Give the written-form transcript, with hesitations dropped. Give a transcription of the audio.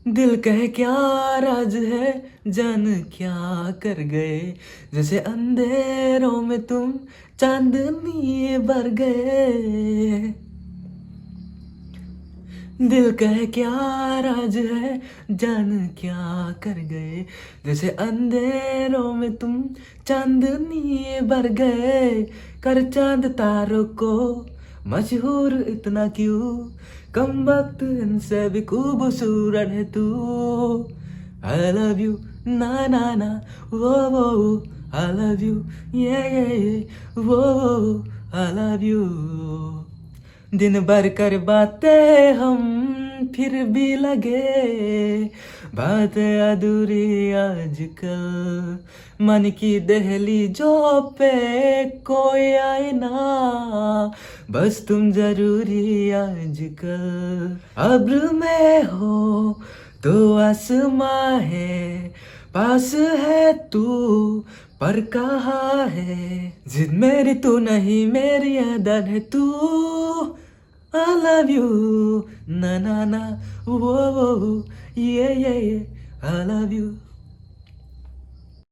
दिल कहे क्या राज है, जान क्या कर गए, जैसे अंधेरों में तुम चांदनी भर गए। दिल कहे क्या राज है, जान क्या कर गए, जैसे अंधेरों में तुम चांदनी भर गए। कर चांद तारों को मशहूर इतना क्यों, कम वक्त इनसे भी खूबसूरत है तू। आई लव यू ना ना ना, वो आई लव यू, ये वो आई लव यू। दिन भर कर बातें हम फिर भी लगे, बातें अधूरी आजकल। मन की दहलीजों पे कोई आए ना, बस तुम जरूरी आजकल। अब्र में हो तो आसमां है, पास है तू पर कहाँ है। जिद मेरी तू नहीं, मेरी अदद है तू। I love you, na na na, whoa, yeah, yeah, yeah. I love you.